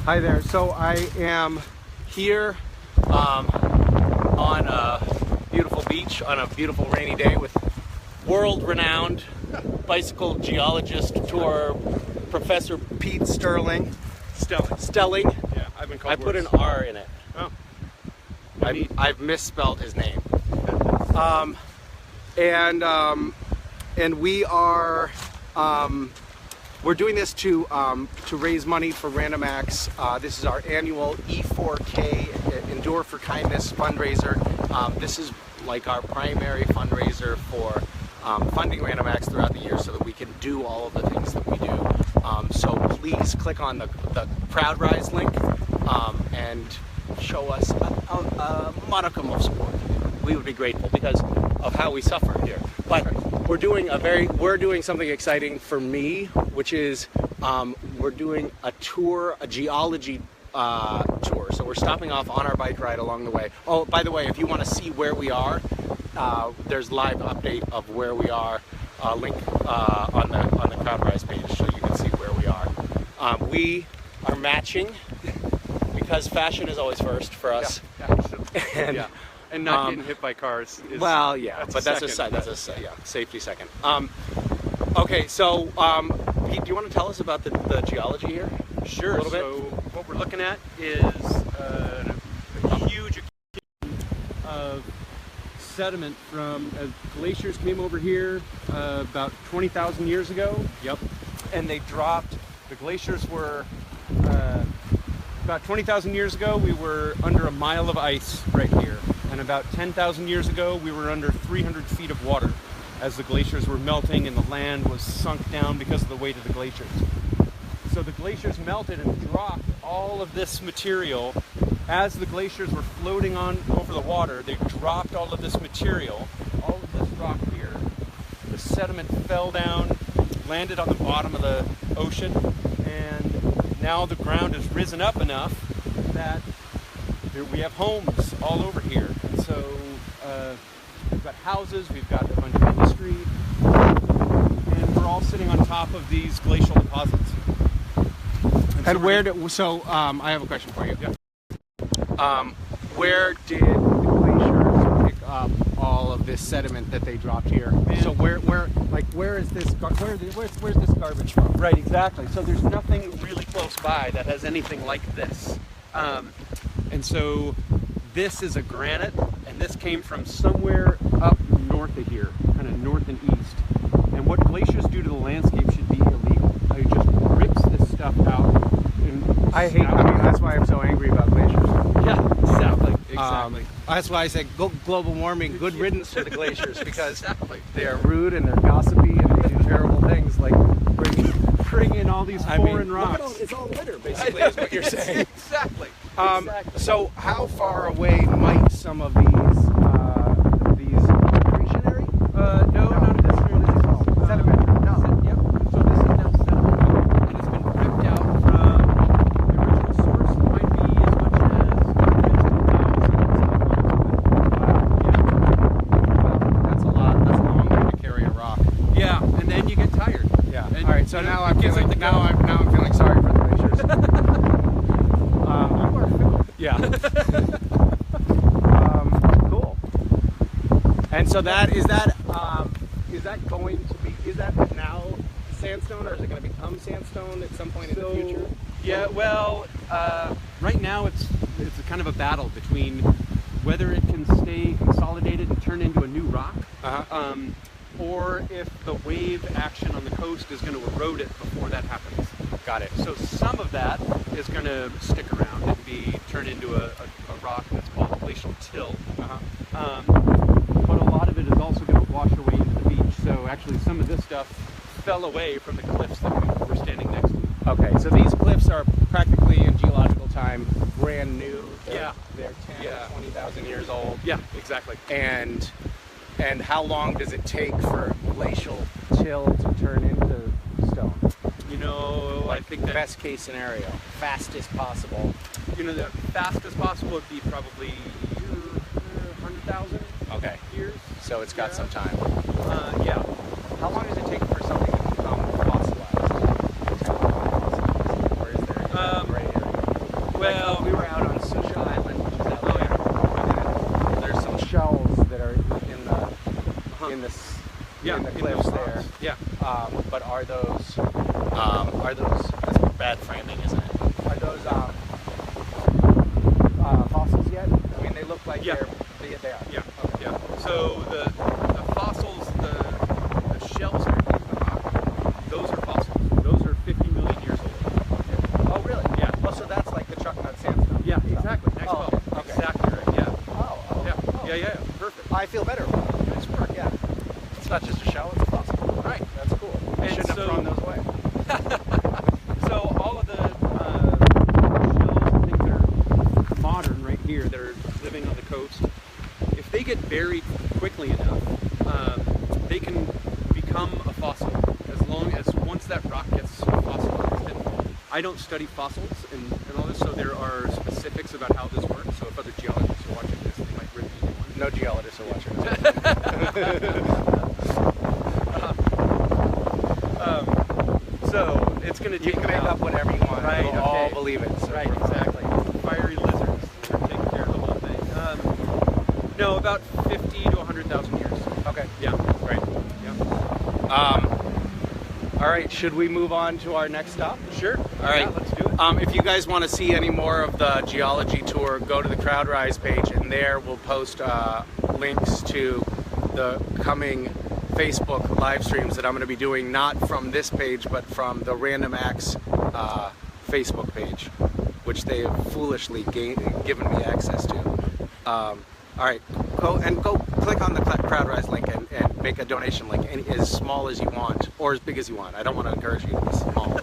Hi there. So I am here on a beautiful beach on a beautiful rainy day with world-renowned bicycle geologist tour Professor Pete Stelling. Stelling. Yeah, I've been called I put worse. an R in it. Oh. I've misspelled his name. And we are we're doing this to raise money for Random Acts. This is our annual E4K Endure for Kindness fundraiser. This is like our primary fundraiser for funding Random Acts throughout the year so that we can do all of the things that we do. So please click on the CrowdRise link and show us a modicum of support. We would be grateful because of how we suffer here. But we're doing something exciting for me, which is we're doing a tour, a geology tour. So we're stopping off on our bike ride along the way. Oh, by the way, if you want to see where we are, there's live update of where we are. Link on the CrowdRise page so you can see where we are. We are matching because fashion is always first for us. Yeah, and not getting hit by cars. Well, yeah, but that's safety second. Okay, so Pete, do you want to tell us about the geology here? Sure. A little bit. So what we're looking at is a huge accumulation of sediment from glaciers came over here about 20,000 years ago. Yep. And they dropped. The glaciers were about 20,000 years ago. We were under a mile of ice right here. And about 10,000 years ago, we were under 300 feet of water as the glaciers were melting and the land was sunk down because of the weight of the glaciers. So the glaciers melted and dropped all of this material. As the glaciers were floating on over the water, they dropped all of this material, all of this rock here. The sediment fell down, landed on the bottom of the ocean, and now the ground has risen up enough that we have homes all over here. And so we've got houses, we've got a bunch of industry, and we're all sitting on top of these glacial deposits. And I have a question for you. Yeah. Where did the glaciers pick up all of this sediment that they dropped here? Man. So where's this garbage from? Right, exactly. So there's nothing really close by that has anything like this. And so this is a granite, and this came from somewhere up north of here, kind of north and east. And what glaciers do to the landscape should be illegal. It just rips this stuff out. That's why I'm so angry about glaciers. Yeah, exactly. That's why I say global warming, good riddance to the glaciers, because Exactly. they're rude and they're gossipy and they do terrible things like Bring in all these foreign rocks. It's all litter, basically, is what you're saying. Exactly. So how far away might some of these accretionary? No, not necessarily. Sedimentary. No. Yep. So this is now sediment, and it's been ripped out from the original source. It might be as much as That's a lot. That's a long way to carry a rock. yeah, and then you get tired. Yeah. And All right. So now I'm gives it feeling the now I'm feeling sorry for the glaciers. Yeah. Cool. And so is that going to be, is that now sandstone, or is it going to become sandstone at some point in the future? Yeah, well, right now it's a kind of a battle between whether it can stay consolidated and turn into a new rock, or if the wave action on the coast is going to erode it before that happens. Got it. So some of that is going to stick around and turn into a rock that's called glacial till. But a lot of it is also going to wash away into the beach. So actually some of this stuff fell away from the cliffs that we're standing next to. Okay, so these cliffs are practically in geological time brand new. They're 10 or 20,000 years old. Yeah, exactly. And how long does it take for glacial till to turn into stone? You know, I think that best case scenario, fastest possible. You know, the fastest possible would be probably 100,000 years. So it's got some time. Yeah. How long does it take for something to become fossilized? Or is there a gray area? Yeah, in the in cliffs those there. rocks. Yeah. But are those That's bad framing, isn't it? fossils yet? I mean, they look like Yeah. they are. Yeah. Yeah. So the fossils, the shells underneath the rock, those are fossils. Those are 50 million years old. Oh, really? Yeah. Oh, so that's like the Chucknut sandstone. Yeah, exactly. Next Oh, level. okay. Exactly right. Yeah. Oh, Yeah. oh. Yeah. Perfect. I feel better. Nice work. Yeah. It's not just a shell; it's a fossil. Right. That's cool. I And shouldn't have so- thrown those away. So all of the shells and things that are modern right here that are living on the coast, if they get buried quickly enough, they can become a fossil as long as once that rock gets fossilized. And I don't study fossils and all this, so there are specifics about how this works. So if other geologists are watching this, they might rip me one. No geologists are watching. So it's going to You take can make about- up whatever you want. Right, We'll all okay. believe it. So Right, we're fine. exactly. Fiery lizards that are taking care of the whole thing. No, about 50 to 100,000 years. Okay. Yeah. Great. Yeah. All right. Should we move on to our next stop? Sure. All right. Yeah, let's do it. If you guys want to see any more of the geology tour, go to the CrowdRise page, and there we'll post links to the coming Facebook live streams that I'm going to be doing, not from this page, but from the Random Acts Facebook page, which they have foolishly given me access to. All right, go click on the CrowdRise link and make a donation link, as small as you want or as big as you want. I don't want to encourage you to be small.